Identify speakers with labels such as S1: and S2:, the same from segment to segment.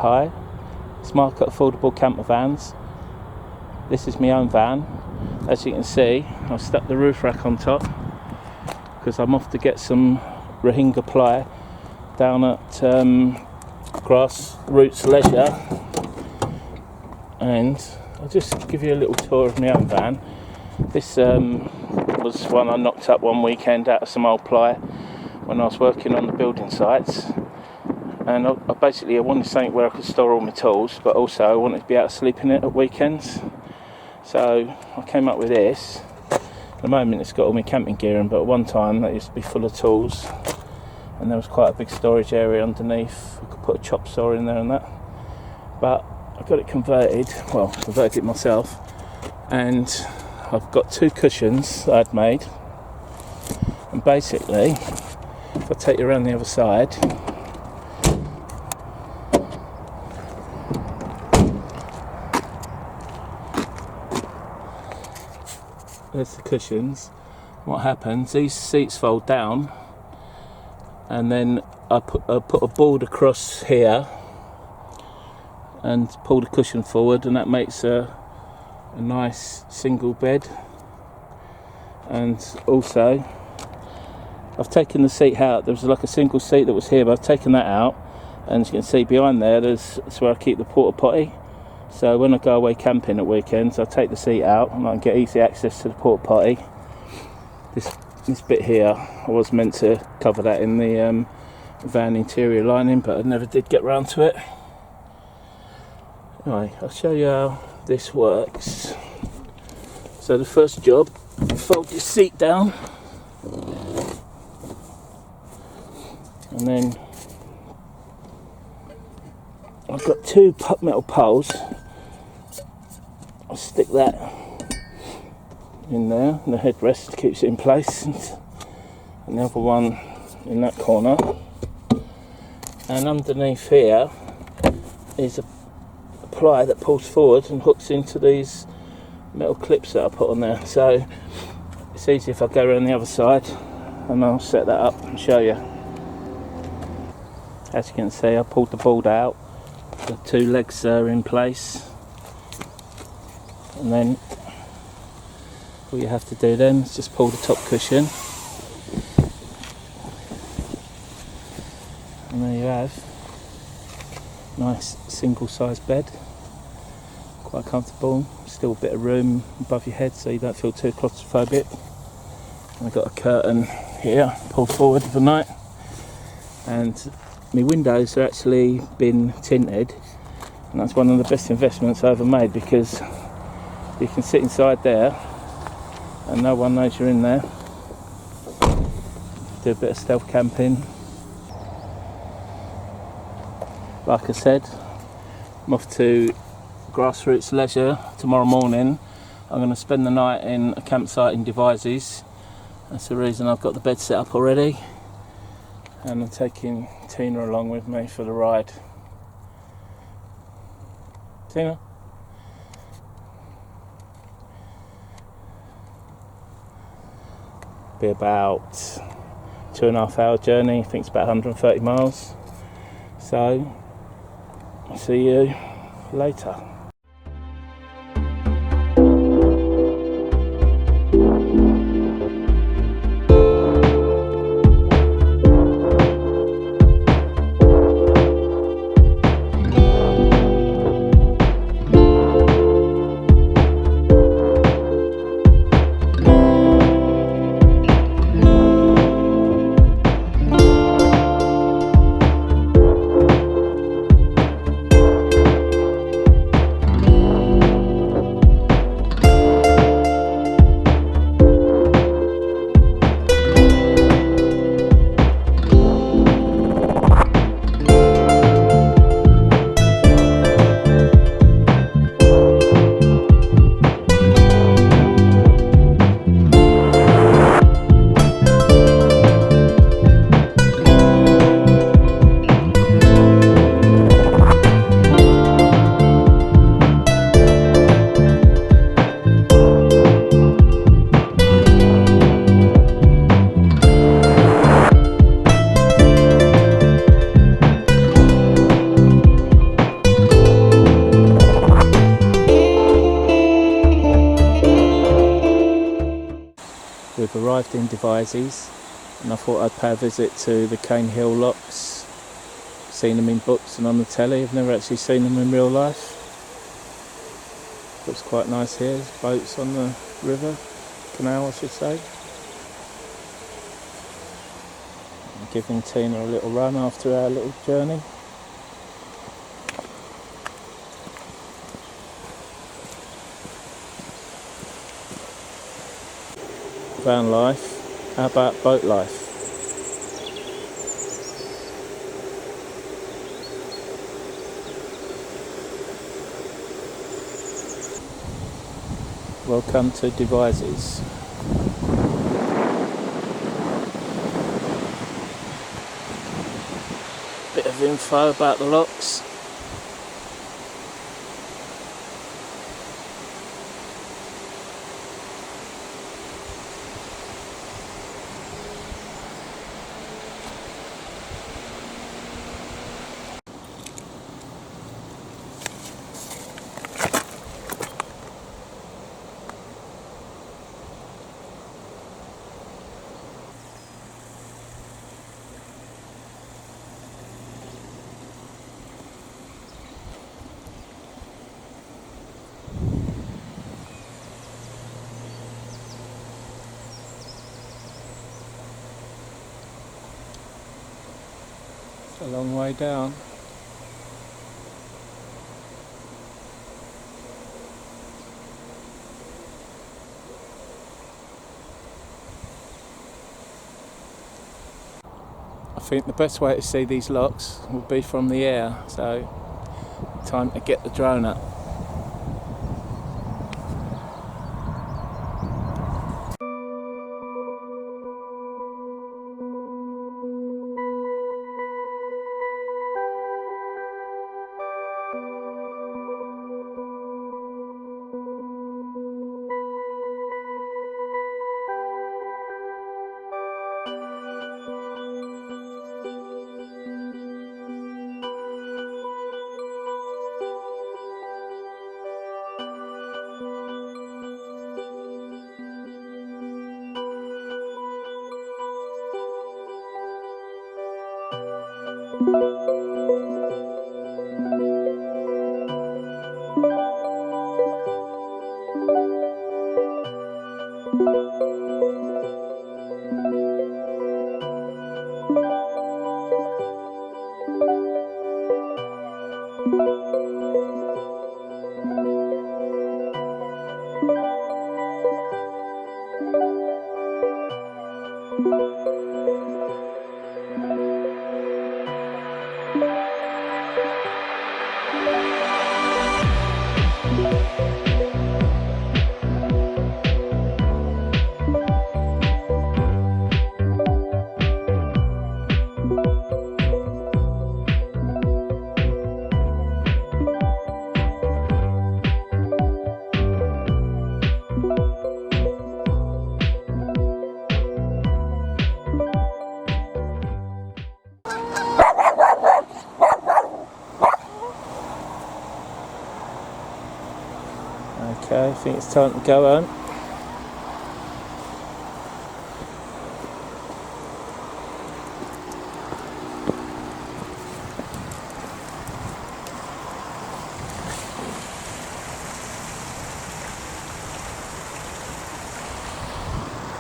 S1: Hi, it's Mark at Affordable Campervans. This is my own van. As you can see, I've stuck the roof rack on top because I'm off to get some Vohringer ply down at Grassroots Leisure, and I'll just give you a little tour of my own van. This was one I knocked up one weekend out of some old ply when I was working on the building sites, and I wanted something where I could store all my tools, but also I wanted to be able to sleep in it at weekends. So I came up with this. At the moment it's got all my camping gear in, but at one time that used to be full of tools, and there was quite a big storage area underneath. I could put a chop saw in there and that, but I got it converted it myself, and I've got two cushions that I'd made, and basically if I take you around the other side, there's the cushions. What happens, these seats fold down, and then I put a board across here and pull the cushion forward, and that makes a nice single bed. And also I've taken the seat out. There was like a single seat that was here, but I've taken that out, and as you can see behind there, that's where I keep the porta potty. So when I go away camping at weekends, I take the seat out and I can get easy access to the porta potty. This bit here, I was meant to cover that in the van interior lining, but I never did get round to it. Anyway, I'll show you how this works. So the first job, fold your seat down, and then I've got two metal poles. I'll stick that in there, and the headrest keeps it in place, and the other one in that corner. And underneath here is a ply that pulls forward and hooks into these metal clips that I put on there. So it's easy if I go around the other side, and I'll set that up and show you. As you can see, I pulled the board out, the two legs are in place, and then all you have to do then is just pull the top cushion, and there you have a nice single size bed, quite comfortable, still a bit of room above your head so you don't feel too claustrophobic. And I've got a curtain here pulled forward for the night, and my windows are actually been tinted, and that's one of the best investments I ever made, because you can sit inside there and no one knows you're in there. Do a bit of stealth camping. Like I said, I'm off to Grassroots Leisure tomorrow morning. I'm going to spend the night in a campsite in Devizes. That's the reason I've got the bed set up already, and I'm taking Tina along with me for the ride. Tina? Be about 2.5 hour journey. I think it's about 130 miles. So I'll see you later. arrived in Devizes, and I thought I'd pay a visit to the Caen Hill locks. Seen them in books and on the telly, I've never actually seen them in real life. Looks quite nice here, there's boats on the river, canal I should say. I'm giving Tina a little run after our little journey. Van life, how about boat life? Welcome to Devizes. Bit of info about the locks. It's a long way down. I think the best way to see these locks would be from the air, so time to get the drone up. Okay, I think it's time to go home.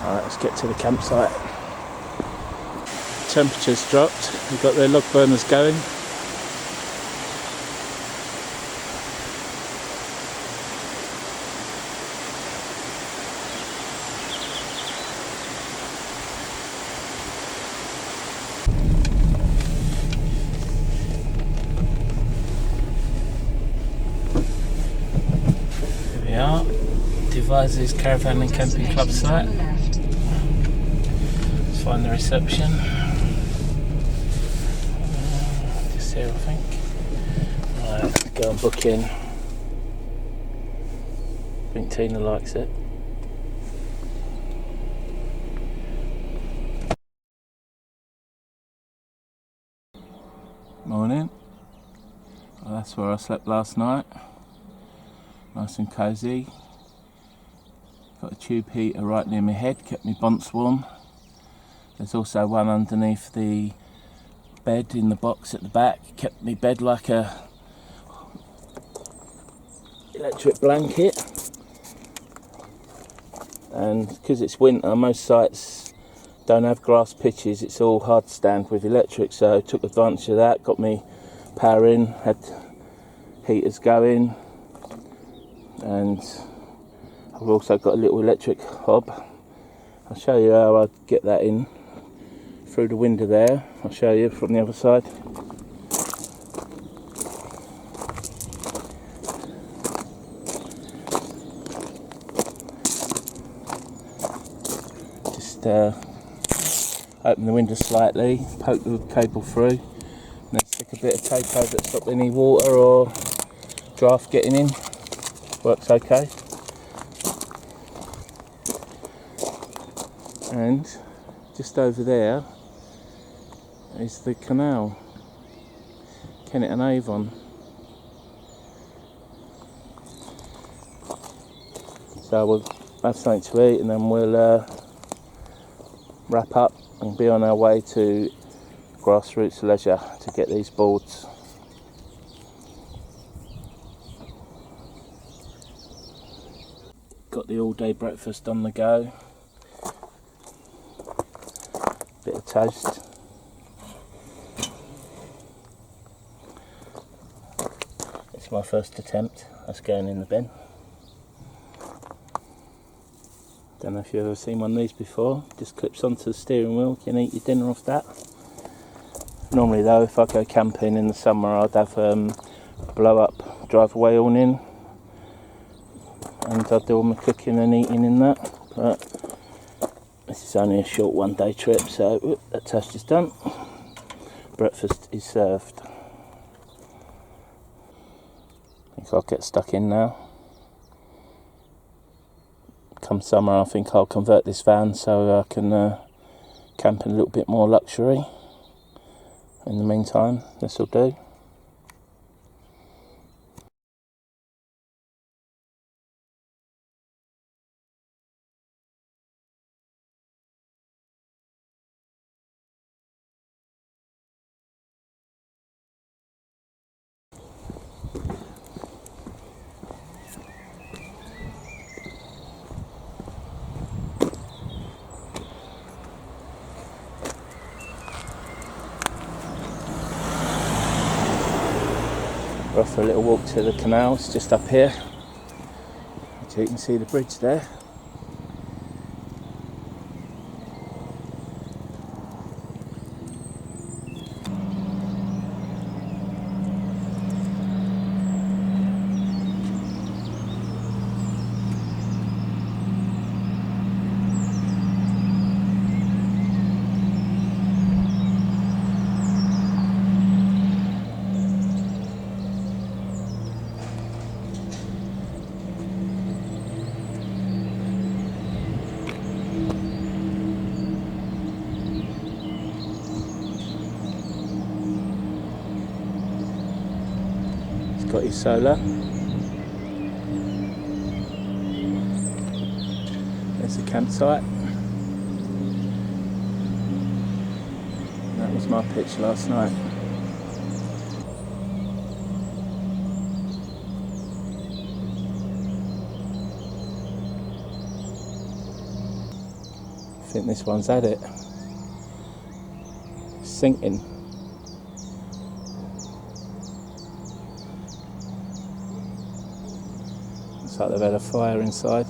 S1: Alright, let's get to the campsite. Temperature's dropped, we've got the log burners going. Here we are, Devizes Caravan and Camping Club site. Let's find the reception. Just here I think. Right, let's go and book in. I think Tina likes it. Morning. Well, that's where I slept last night. Nice and cosy. Got a tube heater right near my head, kept me bonce warm. There's also one underneath the bed in the box at the back, kept me bed like a electric blanket. And because it's winter, most sites don't have grass pitches, it's all hard stand with electric, so I took advantage of that, got me power in, had heaters going, and I've also got a little electric hob. I'll show you how I get that in through the window there. I'll show you from the other side. Just open the window slightly, poke the cable through, and then stick a bit of tape over to stop any water or draft getting in. Works okay. And just over there is the canal, Kennet and Avon. So we'll have something to eat and then we'll wrap up and be on our way to Grassroots Leisure to get these boards. Got the all-day breakfast on the go. Bit of toast. It's my first attempt. That's going in the bin. Don't know if you've ever seen one of these before. Just clips onto the steering wheel. You can eat your dinner off that. Normally though, if I go camping in the summer, I'd have blow up driveway awning, and I'd do all my cooking and eating in that. But this is only a short one-day trip, so that toast is done. Breakfast is served. I think I'll get stuck in now. Come summer, I think I'll convert this van so I can camp in a little bit more luxury. In the meantime, this will do. We're off for a little walk to the canals just up here. So you can see the bridge there. Got your solar. There's the campsite. That was my pitch last night. I think this one's had it. Sinking. Looks like they've had a fire inside.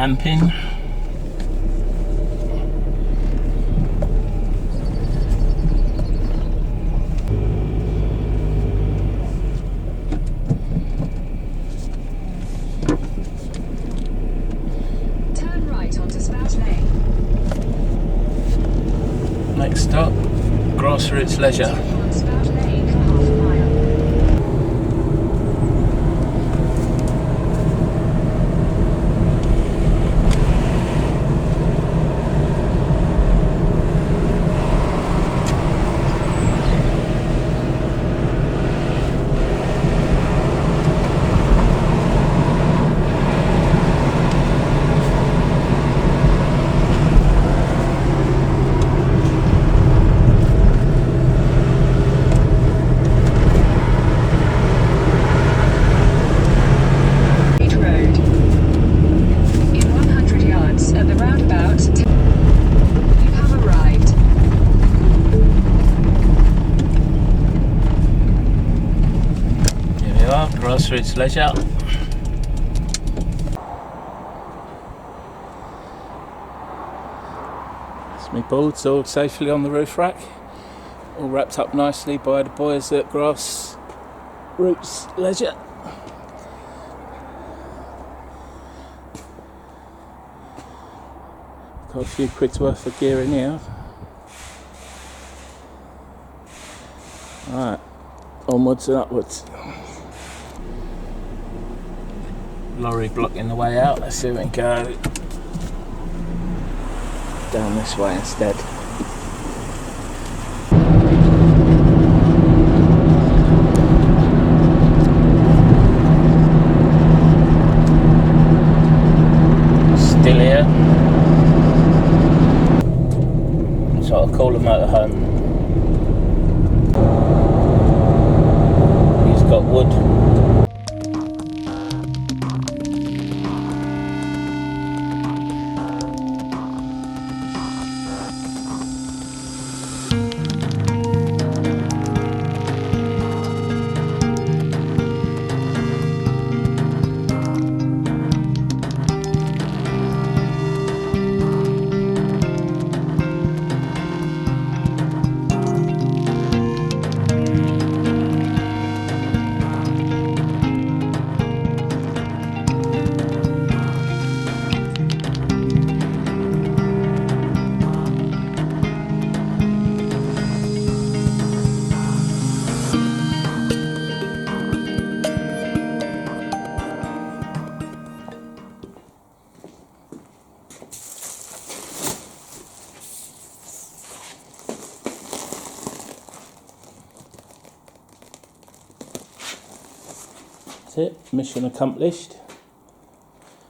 S1: lamping.
S2: Turn right onto Spout Lane.
S1: Next stop, Grassroots Leisure.
S2: On Spout Lane for half a mile.
S1: Grassroots Leisure. It's me boards all safely on the roof rack, all wrapped up nicely by the boys at Grassroots Leisure. Got a few quid's worth of gear in here. Right, onwards and upwards. Lorry blocking the way out. Let's see if we can go down this way instead. Still here. So I'll call a motorhome. He's got wood. That's it, mission accomplished.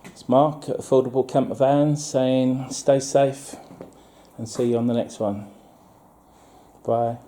S1: It's Mark at Affordable Campervan saying stay safe and see you on the next one. Bye.